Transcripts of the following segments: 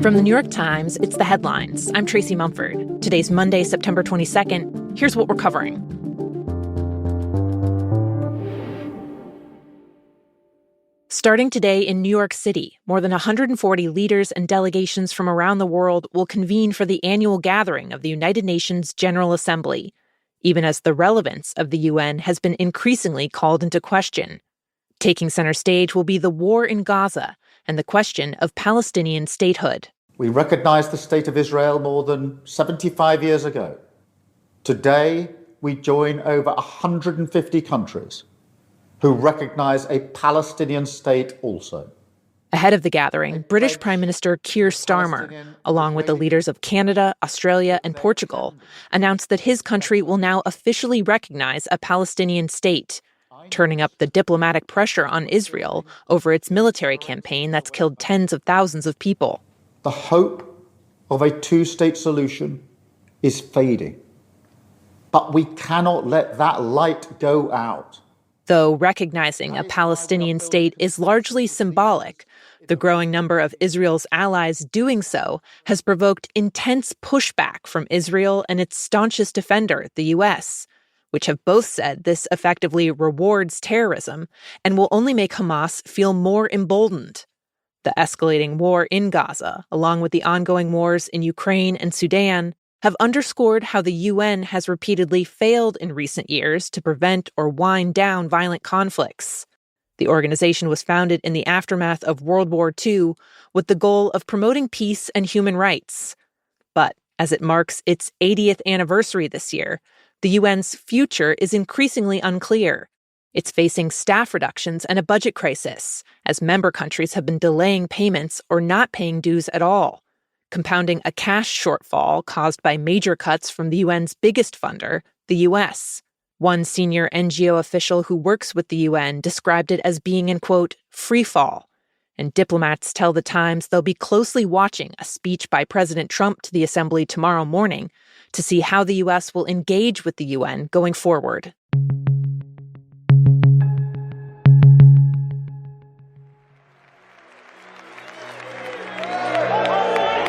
From the New York Times, it's The Headlines. I'm Tracy Mumford. Today's Monday, September 22nd. Here's what we're covering. Starting today in New York City, more than 140 leaders and delegations from around the world will convene for the annual gathering of the United Nations General Assembly, even as the relevance of the UN has been increasingly called into question. Taking center stage will be the war in Gaza and the question of Palestinian statehood. We recognized the state of Israel more than 75 years ago. Today, we join over 150 countries who recognize a Palestinian state also. Ahead of the gathering, British Prime Minister Keir Starmer, along with the leaders of Canada, Australia, and Portugal, announced that his country will now officially recognize a Palestinian state, turning up the diplomatic pressure on Israel over its military campaign that's killed tens of thousands of people. The hope of a two-state solution is fading, but we cannot let that light go out. Though recognizing a Palestinian state is largely symbolic, the growing number of Israel's allies doing so has provoked intense pushback from Israel and its staunchest defender, the U.S., which have both said this effectively rewards terrorism and will only make Hamas feel more emboldened. The escalating war in Gaza, along with the ongoing wars in Ukraine and Sudan, have underscored how the UN has repeatedly failed in recent years to prevent or wind down violent conflicts. The organization was founded in the aftermath of World War II with the goal of promoting peace and human rights. But as it marks its 80th anniversary this year, the UN's future is increasingly unclear. It's facing staff reductions and a budget crisis, as member countries have been delaying payments or not paying dues at all, compounding a cash shortfall caused by major cuts from the UN's biggest funder, the U.S. One senior NGO official who works with the UN described it as being in, quote, free fall. And diplomats tell the Times they'll be closely watching a speech by President Trump to the Assembly tomorrow morning to see how the U.S. will engage with the UN going forward.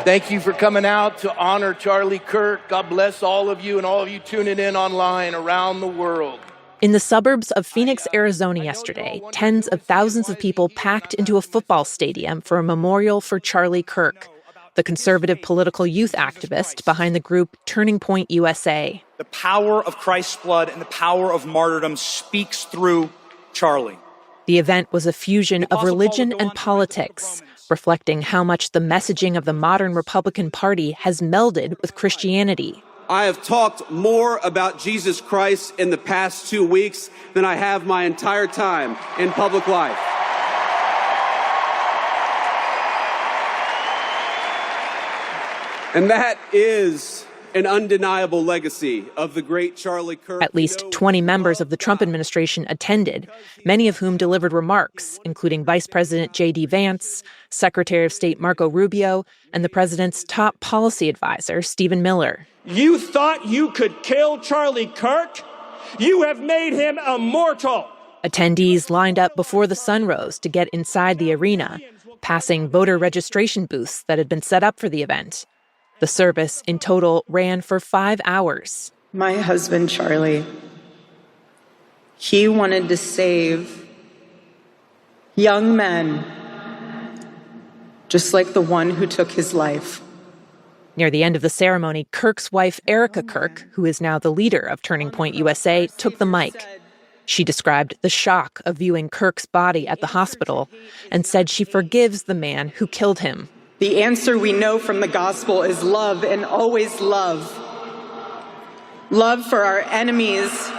Thank you for coming out to honor Charlie Kirk. God bless all of you and all of you tuning in online around the world. In the suburbs of Phoenix, Arizona yesterday, tens of thousands of people packed into a football stadium for a memorial for Charlie Kirk, the conservative political youth activist behind the group Turning Point USA. The power of Christ's blood and the power of martyrdom speaks through Charlie. The event was a fusion of religion and politics, reflecting how much the messaging of the modern Republican Party has melded with Christianity. I have talked more about Jesus Christ in the past 2 weeks than I have my entire time in public life. And that is an undeniable legacy of the great Charlie Kirk. At least 20 members of the Trump administration attended, many of whom delivered remarks, including Vice President J.D. Vance, Secretary of State Marco Rubio, and the president's top policy advisor, Stephen Miller. You thought you could kill Charlie Kirk? You have made him immortal. Attendees lined up before the sun rose to get inside the arena, passing voter registration booths that had been set up for the event. The service, in total, ran for 5 hours. My husband, Charlie, he wanted to save young men, just like the one who took his life. Near the end of the ceremony, Kirk's wife, Erica Kirk, who is now the leader of Turning Point USA, took the mic. She described the shock of viewing Kirk's body at the hospital and said she forgives the man who killed him. The answer we know from the gospel is love, and always love. Love for our enemies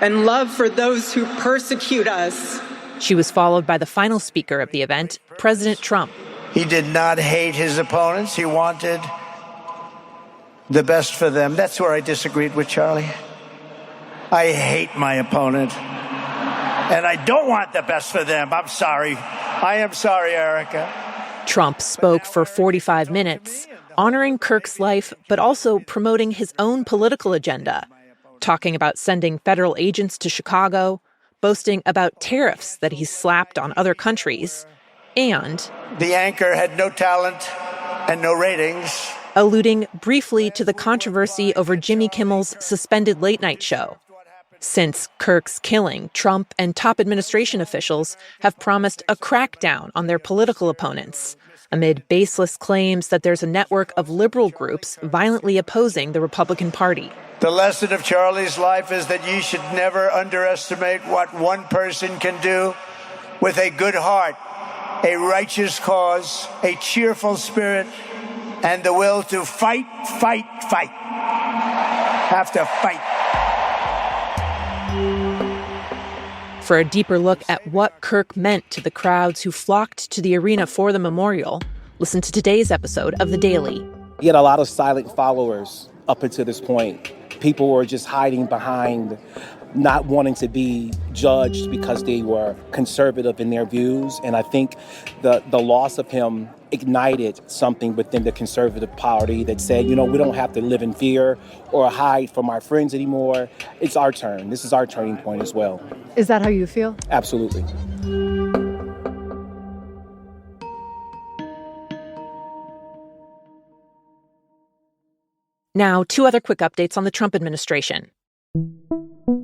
and love for those who persecute us. She was followed by the final speaker of the event, President Trump. He did not hate his opponents. He wanted the best for them. That's where I disagreed with Charlie. I hate my opponent, and I don't want the best for them. I'm sorry. I am sorry, Erica. Trump spoke for 45 minutes, honoring Kirk's life, but also promoting his own political agenda, talking about sending federal agents to Chicago, boasting about tariffs that he's slapped on other countries, And the anchor had no talent and no ratings. Alluding briefly to the controversy over Jimmy Kimmel's suspended late-night show. Since Kirk's killing, Trump and top administration officials have promised a crackdown on their political opponents, amid baseless claims that there's a network of liberal groups violently opposing the Republican Party. The lesson of Charlie's life is that you should never underestimate what one person can do with a good heart, a righteous cause, a cheerful spirit, and the will to fight, fight, fight. Have to fight. For a deeper look at what Kirk meant to the crowds who flocked to the arena for the memorial, listen to today's episode of The Daily. He had a lot of silent followers up until this point. People were just hiding behind not wanting to be judged because they were conservative in their views. And I think the loss of him ignited something within the conservative party that said, we don't have to live in fear or hide from our friends anymore. It's our turn. This is our turning point as well. Is that how you feel? Absolutely. Now, 2 other quick updates on the Trump administration.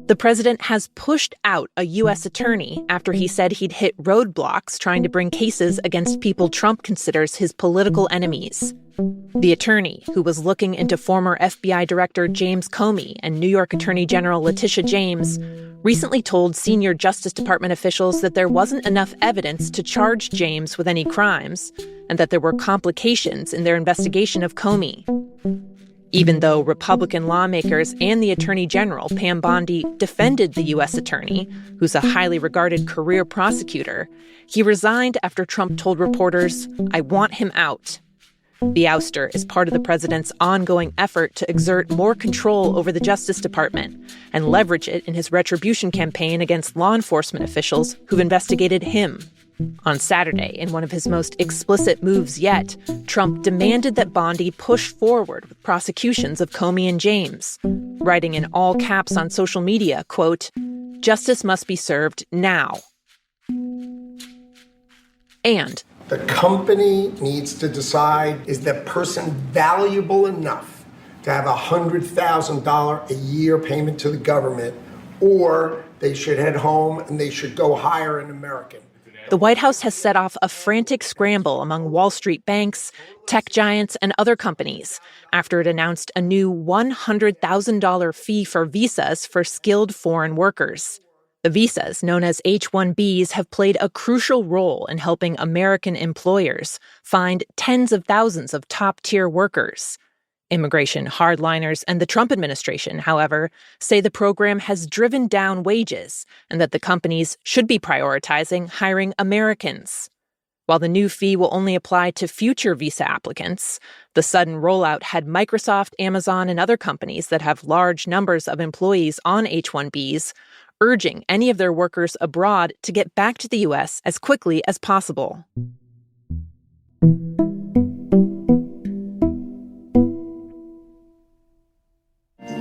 The president has pushed out a U.S. attorney after he said he'd hit roadblocks trying to bring cases against people Trump considers his political enemies. The attorney, who was looking into former FBI Director James Comey and New York Attorney General Letitia James, recently told senior Justice Department officials that there wasn't enough evidence to charge James with any crimes and that there were complications in their investigation of Comey. Even though Republican lawmakers and the Attorney General, Pam Bondi, defended the U.S. attorney, who's a highly regarded career prosecutor, he resigned after Trump told reporters, "I want him out." The ouster is part of the president's ongoing effort to exert more control over the Justice Department and leverage it in his retribution campaign against law enforcement officials who've investigated him. On Saturday, in one of his most explicit moves yet, Trump demanded that Bondi push forward with prosecutions of Comey and James, writing in all caps on social media, quote, "Justice must be served now." And the company needs to decide, is that person valuable enough to have a $100,000 a year payment to the government, or they should head home and they should go hire an American. The White House has set off a frantic scramble among Wall Street banks, tech giants, and other companies after it announced a new $100,000 fee for visas for skilled foreign workers. The visas, known as H-1Bs, have played a crucial role in helping American employers find tens of thousands of top-tier workers. Immigration hardliners and the Trump administration, however, say the program has driven down wages and that the companies should be prioritizing hiring Americans. While the new fee will only apply to future visa applicants, the sudden rollout had Microsoft, Amazon, and other companies that have large numbers of employees on H-1Bs urging any of their workers abroad to get back to the U.S. as quickly as possible.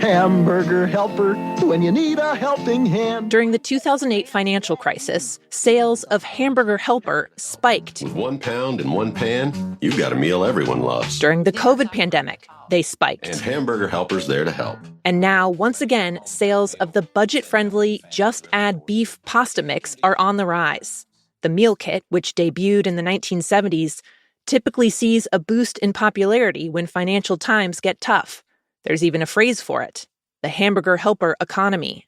Hamburger helper, when you need a helping hand. During the 2008 financial crisis, sales of Hamburger helper spiked. With 1 pound in 1 pan, you've got a meal everyone loves. During the COVID pandemic, they spiked. And Hamburger helper's there to help. And now, once again, sales of the budget-friendly Just Add Beef pasta mix are on the rise. The meal kit, which debuted in the 1970s, typically sees a boost in popularity when financial times get tough. There's even a phrase for it, the hamburger helper economy.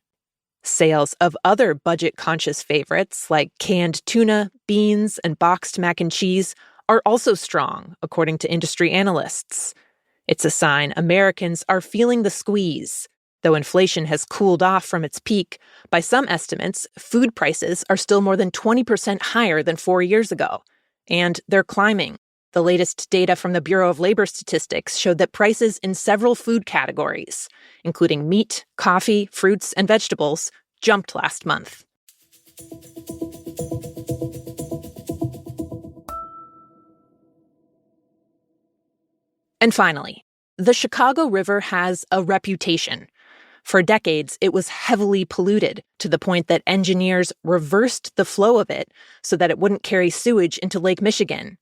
Sales of other budget-conscious favorites like canned tuna, beans, and boxed mac and cheese are also strong, according to industry analysts. It's a sign Americans are feeling the squeeze. Though inflation has cooled off from its peak, by some estimates, food prices are still more than 20% higher than 4 years ago. And they're climbing. The latest data from the Bureau of Labor Statistics showed that prices in several food categories, including meat, coffee, fruits, and vegetables, jumped last month. And finally, the Chicago River has a reputation For decades, it was heavily polluted to the point that engineers reversed the flow of it so that it wouldn't carry sewage into Lake Michigan.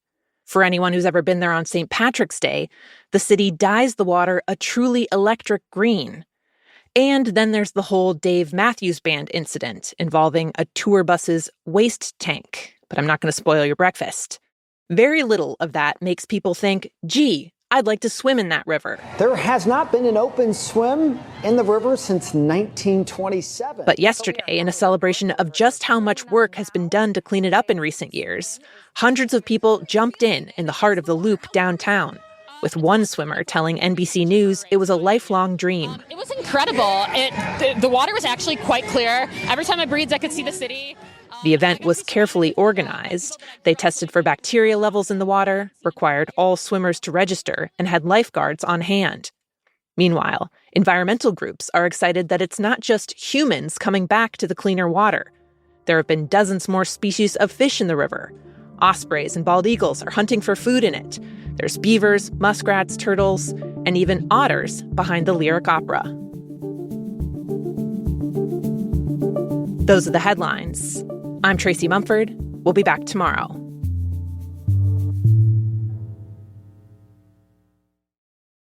For anyone who's ever been there on St. Patrick's Day, the city dyes the water a truly electric green. And then there's the whole Dave Matthews Band incident involving a tour bus's waste tank. But I'm not going to spoil your breakfast. Very little of that makes people think, gee, I'd like to swim in that river. There has not been an open swim in the river since 1927. But yesterday, in a celebration of just how much work has been done to clean it up in recent years, hundreds of people jumped in the heart of the Loop downtown, with one swimmer telling NBC News it was a lifelong dream. It was incredible. The water was actually quite clear. Every time I breathed, I could see the city. The event was carefully organized. They tested for bacteria levels in the water, required all swimmers to register, and had lifeguards on hand. Meanwhile, environmental groups are excited that it's not just humans coming back to the cleaner water. There have been dozens more species of fish in the river. Ospreys and bald eagles are hunting for food in it. There's beavers, muskrats, turtles, and even otters behind the lyric opera. Those are the headlines. I'm Tracy Mumford. We'll be back tomorrow.